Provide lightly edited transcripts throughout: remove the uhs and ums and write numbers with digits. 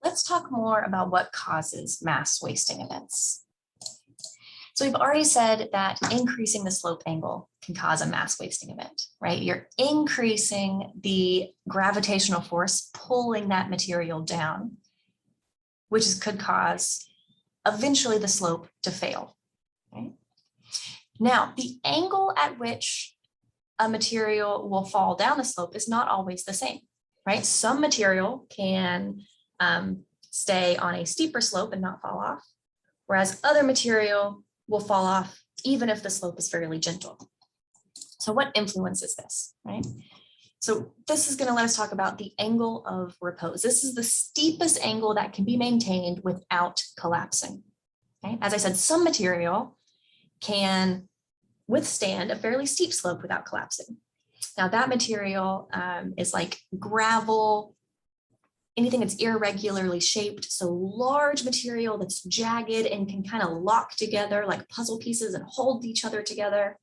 let's talk more about what causes mass wasting events. So we've already said that increasing the slope angle can cause a mass wasting event, right? You're increasing the gravitational force pulling that material down, which could cause eventually the slope to fail. Okay? Now, the angle at which a material will fall down a slope is not always the same, right? Some material can stay on a steeper slope and not fall off, whereas other material will fall off even if the slope is fairly gentle. So what influences this, right? So this is going to let us talk about the angle of repose. This is the steepest angle that can be maintained without collapsing. Okay? As I said, some material can withstand a fairly steep slope without collapsing. Now that material is like gravel, anything that's irregularly shaped, so large material that's jagged and can kind of lock together like puzzle pieces and hold each other together,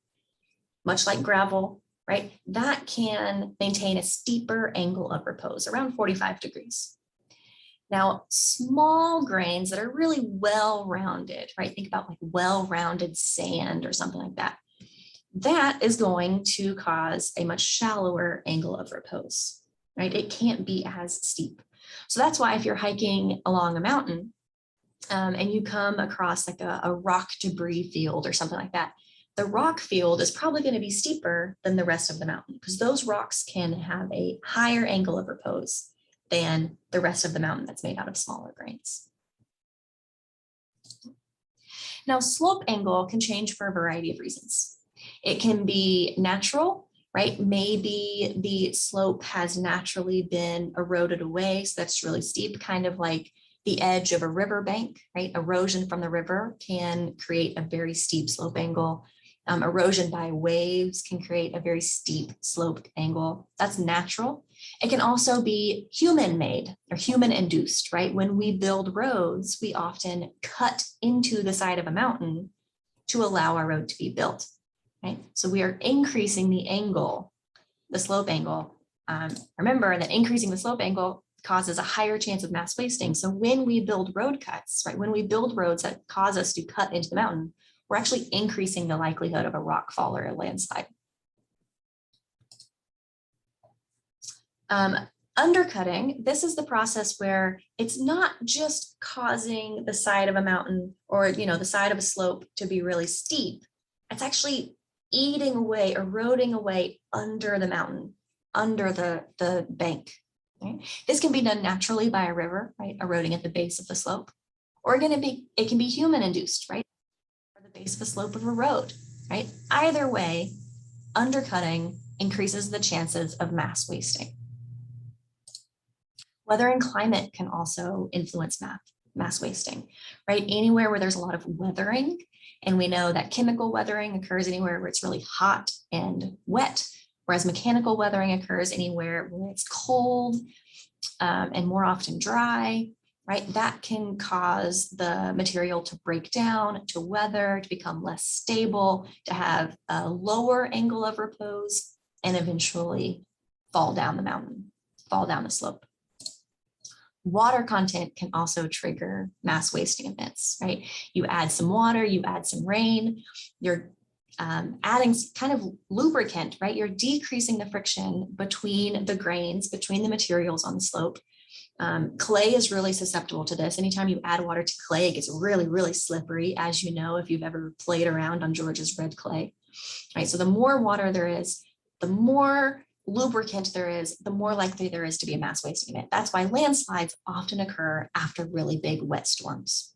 much like gravel, right? That can maintain a steeper angle of repose, around 45 degrees. Now, small grains that are really well-rounded, right? Think about like well-rounded sand or something like that. That is going to cause a much shallower angle of repose, right? It can't be as steep. So that's why if you're hiking along a mountain and you come across like a rock debris field or something like that, the rock field is probably going to be steeper than the rest of the mountain because those rocks can have a higher angle of repose than the rest of the mountain that's made out of smaller grains. Now, slope angle can change for a variety of reasons. It can be natural, right? Maybe the slope has naturally been eroded away, so that's really steep, kind of like the edge of a river bank, right? Erosion from the river can create a very steep slope angle. Erosion by waves can create a very steep sloped angle. That's natural. It can also be human-made or human-induced, right? When we build roads, we often cut into the side of a mountain to allow our road to be built, right? So we are increasing the angle, the slope angle. Remember that increasing the slope angle causes a higher chance of mass wasting. So when we build road cuts, right? When we build roads that cause us to cut into the mountain, we're actually increasing the likelihood of a rock fall or a landslide. Undercutting, this is the process where it's not just causing the side of a mountain or the side of a slope to be really steep. It's actually eating away, eroding away under the mountain, under the bank. Okay? This can be done naturally by a river, right? Eroding at the base of the slope, or it can be human induced, right? The base of the slope of a road, right? Either way, undercutting increases the chances of mass wasting. Weather and climate can also influence mass wasting, right? Anywhere where there's a lot of weathering, and we know that chemical weathering occurs anywhere where it's really hot and wet, whereas mechanical weathering occurs anywhere where it's cold and more often dry, right? That can cause the material to break down, to weather, to become less stable, to have a lower angle of repose, and eventually fall down the mountain, fall down the slope. Water content can also trigger mass wasting events, right? You add some water, you add some rain, you're adding kind of lubricant, right? You're decreasing the friction between the grains, between the materials on the slope. Clay is really susceptible to this. Anytime you add water to clay, it gets really, really slippery, as you know, if you've ever played around on Georgia's red clay, right? So the more water there is, the more lubricant there is, the more likely there is to be a mass wasting event. That's why landslides often occur after really big wet storms.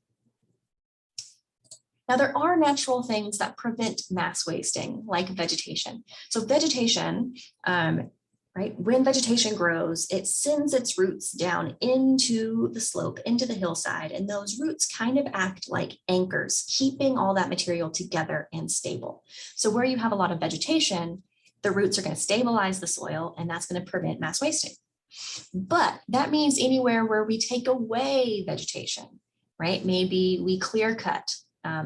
Now, there are natural things that prevent mass wasting, like vegetation. So vegetation, right? When vegetation grows, it sends its roots down into the slope, into the hillside, and those roots kind of act like anchors, keeping all that material together and stable. So where you have a lot of vegetation, the roots are going to stabilize the soil, and that's going to prevent mass wasting. But that means anywhere where we take away vegetation, right? Maybe we clear cut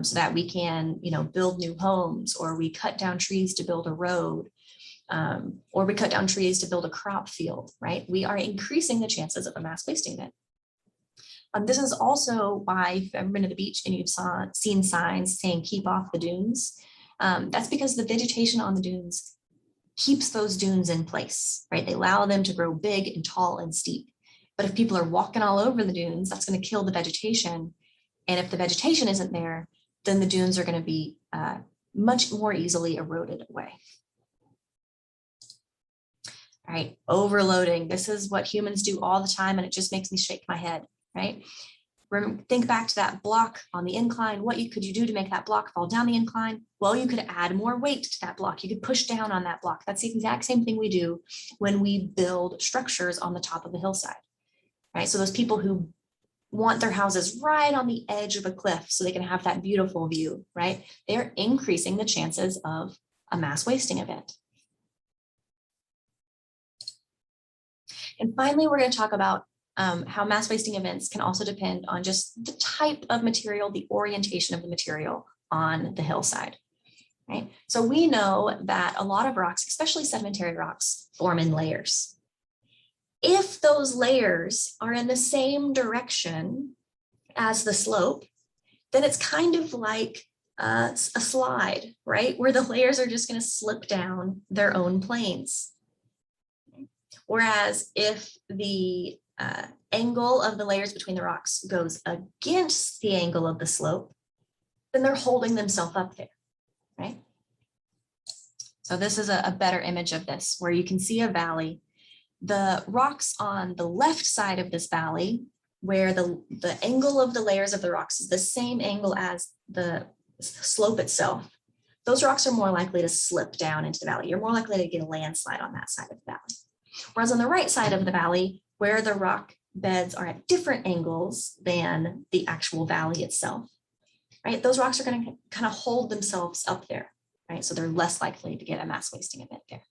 so that we can, build new homes, or we cut down trees to build a road, or we cut down trees to build a crop field, right? We are increasing the chances of a mass wasting event. This is also why if you've ever been to the beach and you've seen signs saying keep off the dunes, that's because the vegetation on the dunes keeps those dunes in place, right? They allow them to grow big and tall and steep. But if people are walking all over the dunes, that's going to kill the vegetation. And if the vegetation isn't there, then the dunes are going to be much more easily eroded away. All right, overloading. This is what humans do all the time, and it just makes me shake my head, right? Think back to that block on the incline. What could you do to make that block fall down the incline? Well, you could add more weight to that block. You could push down on that block. That's the exact same thing we do when we build structures on the top of the hillside, right? So those people who want their houses right on the edge of a cliff so they can have that beautiful view, right? They're increasing the chances of a mass wasting event. And finally, we're going to talk about how mass wasting events can also depend on just the type of material, the orientation of the material on the hillside, right? So we know that a lot of rocks, especially sedimentary rocks, form in layers. If those layers are in the same direction as the slope, then it's kind of like a slide, right? Where the layers are just going to slip down their own planes. Whereas if the angle of the layers between the rocks goes against the angle of the slope, then they're holding themselves up there, right? So this is a better image of this, where you can see a valley. The rocks on the left side of this valley, where the angle of the layers of the rocks is the same angle as the slope itself, those rocks are more likely to slip down into the valley. You're more likely to get a landslide on that side of the valley. Whereas on the right side of the valley, where the rock beds are at different angles than the actual valley itself, right? Those rocks are going to kind of hold themselves up there, right? So they're less likely to get a mass wasting event there.